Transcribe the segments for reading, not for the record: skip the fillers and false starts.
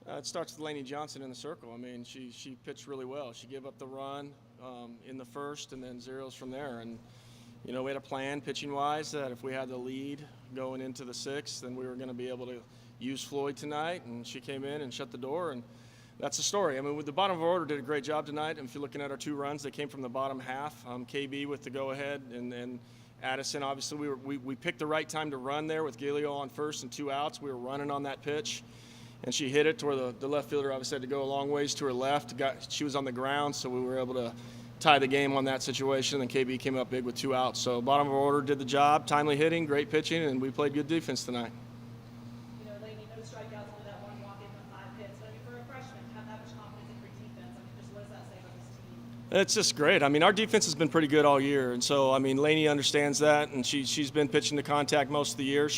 It starts with Lainey Johnson in the circle. I mean, she pitched really well. She gave up the run in the first and then zeros from there. And, we had a plan pitching-wise that if we had the lead going into the sixth, then we were going to be able to use Floyd tonight. And she came in and shut the door, and that's the story. I mean, with the bottom of our order did a great job tonight. And if you're looking at our two runs, they came from the bottom half. KB with the go-ahead, and Addison, obviously, we picked the right time to run there with Galio on first and 2 outs. We were running on that pitch. And she hit it to where the left fielder obviously had to go a long ways to her left. She was on the ground, so we were able to tie the game on that situation. And KB came up big with 2 outs. So bottom of our order did the job, timely hitting, great pitching, and we played good defense tonight. Lainey, no strikeouts, only that one walk in with 5 hits. But I mean, for a freshman, to have that much confidence in your defense, I mean, just what does that say about this team? It's just great. I mean, our defense has been pretty good all year, and so I mean, Lainey understands that, and she's been pitching to contact most of the year.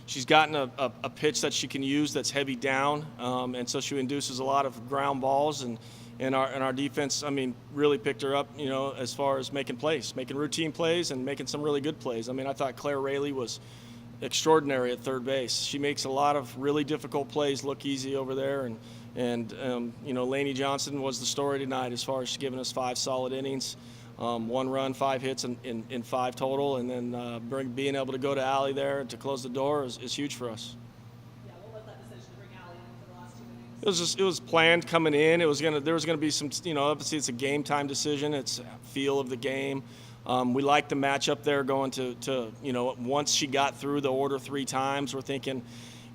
She's gotten a pitch that she can use that's heavy down, and so she induces a lot of ground balls, and our defense, I mean, really picked her up, as far as making plays, making routine plays, and making some really good plays. I mean, I thought Claire Rayleigh was extraordinary at third base. She makes a lot of really difficult plays look easy over there, and Lainey Johnson was the story tonight as far as giving us 5 solid innings. 1 run, 5 hits in 5 total, and then being able to go to Allie there to close the door is huge for us. Yeah, what was that decision to bring Allie in for the last 2 innings? It was planned coming in. There was gonna be some, obviously it's a game time decision. It's feel of the game. We like the matchup there going to once she got through the order 3 times, we're thinking,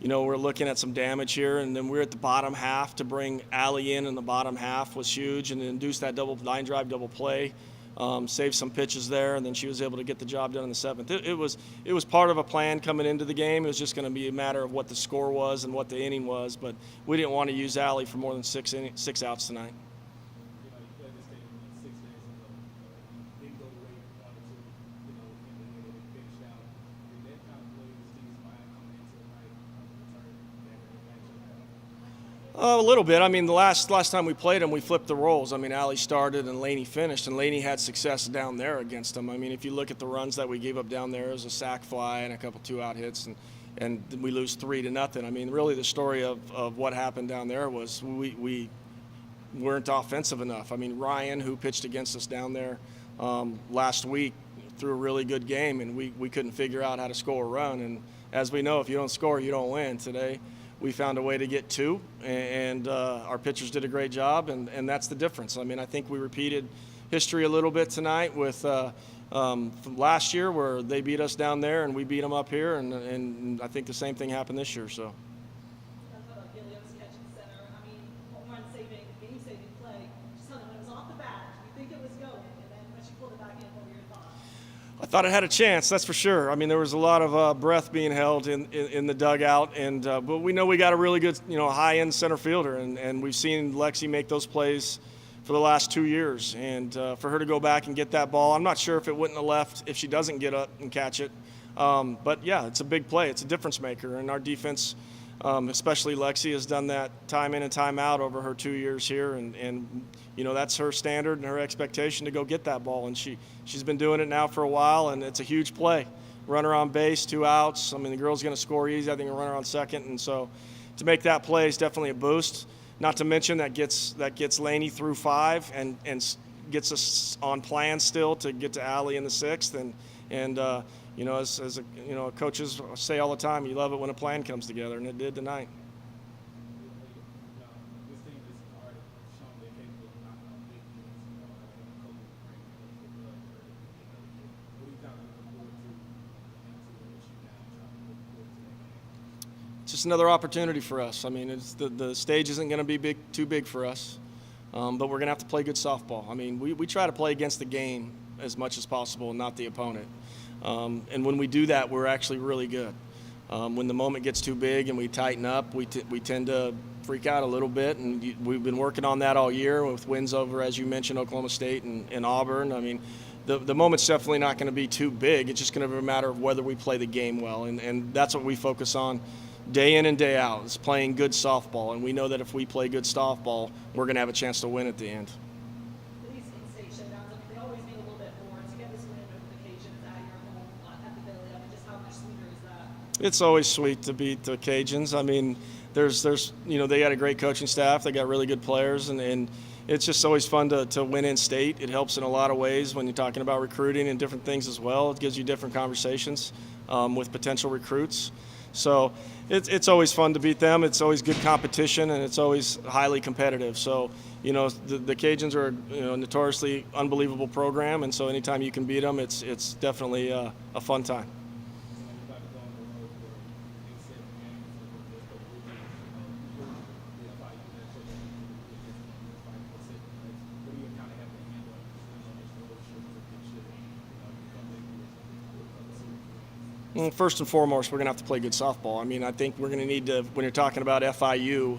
we're looking at some damage here, and then we're at the bottom half. To bring Allie in the bottom half was huge, and induce that line drive double play. Saved some pitches there, and then she was able to get the job done in the 7th. It was part of a plan coming into the game. It was just going to be a matter of what the score was and what the inning was, but we didn't want to use Allie for more than 6 outs tonight. A little bit. I mean, the last time we played them, we flipped the roles. I mean, Allie started and Lainey finished, and Lainey had success down there against them. I mean, if you look at the runs that we gave up down there, it was a sac fly and a couple 2-out hits, and we lose 3-0. I mean, really the story of what happened down there was we weren't offensive enough. I mean, Ryan, who pitched against us down there last week, threw a really good game, and we couldn't figure out how to score a run. And as we know, if you don't score, you don't win. Today, we found a way to get 2, and our pitchers did a great job, and that's the difference. I mean, I think we repeated history a little bit tonight with from last year where they beat us down there and we beat them up here, and I think the same thing happened this year. So. That's about Gilio's catch in center. I mean, home run saving, game saving play. Just tell me, when it was off the bat, you think it was going, and then when she pulled it back in, what were your thoughts? I thought it had a chance, that's for sure. I mean, there was a lot of breath being held in the dugout, but we know we got a really good, high-end center fielder, and we've seen Lexi make those plays for the last 2 years. And for her to go back and get that ball, I'm not sure if it wouldn't have left if she doesn't get up and catch it. But, yeah, it's a big play. It's a difference maker, and our defense, especially Lexi, has done that time in and time out over her 2 years here, and that's her standard and her expectation to go get that ball, and she's been doing it now for a while, and it's a huge play. Runner on base, 2 outs. I mean, the girl's going to score easy. I think a runner on second, and so to make that play is definitely a boost. Not to mention that gets Lainey through 5 and gets us on plan still to get to Allie in the 6th, and as coaches say all the time, you love it when a plan comes together, and it did tonight. It's just another opportunity for us. I mean, the stage isn't going to be too big for us, but we're going to have to play good softball. I mean, we try to play against the game as much as possible and not the opponent. And when we do that, we're actually really good. When the moment gets too big and we tighten up, we tend to freak out a little bit, and we've been working on that all year with wins over, as you mentioned, Oklahoma State and Auburn. I mean, the moment's definitely not going to be too big. It's just going to be a matter of whether we play the game well, and that's what we focus on day in and day out, is playing good softball. And we know that if we play good softball, we're going to have a chance to win at the end. These in-state showdowns, I mean, they always mean a little bit more. To get this win notification at your home at the Billy, I mean, just how much sweeter is that? It's always sweet to beat the Cajuns. I mean, there's they got a great coaching staff. They got really good players, and it's just always fun to win in state. It helps in a lot of ways when you're talking about recruiting and different things as well. It gives you different conversations with potential recruits. So it's always fun to beat them. It's always good competition, and it's always highly competitive. So the Cajuns are a notoriously unbelievable program, and so anytime you can beat them, it's definitely a fun time. Well, first and foremost, we're going to have to play good softball. I mean, I think we're going to need to, when you're talking about FIU,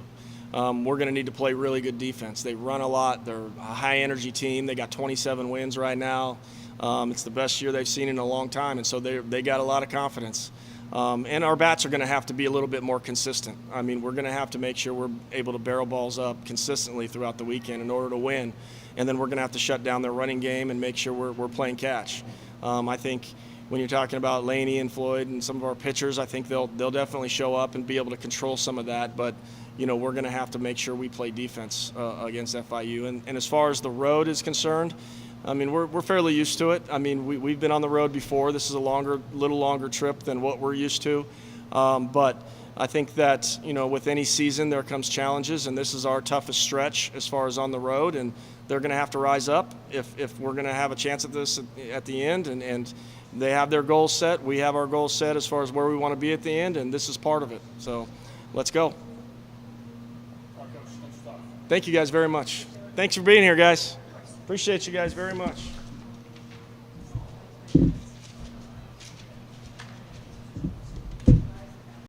we're going to need to play really good defense. They run a lot. They're a high-energy team. They got 27 wins right now. It's the best year they've seen in a long time, and so they got a lot of confidence. And our bats are going to have to be a little bit more consistent. I mean, we're going to have to make sure we're able to barrel balls up consistently throughout the weekend in order to win. And then we're going to have to shut down their running game and make sure we're playing catch. I think when you're talking about Laney and Floyd and some of our pitchers, I think they'll definitely show up and be able to control some of that. But we're going to have to make sure we play defense against FIU. And as far as the road is concerned, I mean, we're fairly used to it. I mean, we've been on the road before. This is a little longer trip than what we're used to. But I think that, with any season there comes challenges, and this is our toughest stretch as far as on the road, and they're going to have to rise up if we're going to have a chance at this at the end. And they have their goals set. We have our goals set as far as where we want to be at the end, and this is part of it. So let's go. Thank you guys very much. Thanks for being here, guys. Appreciate you guys very much.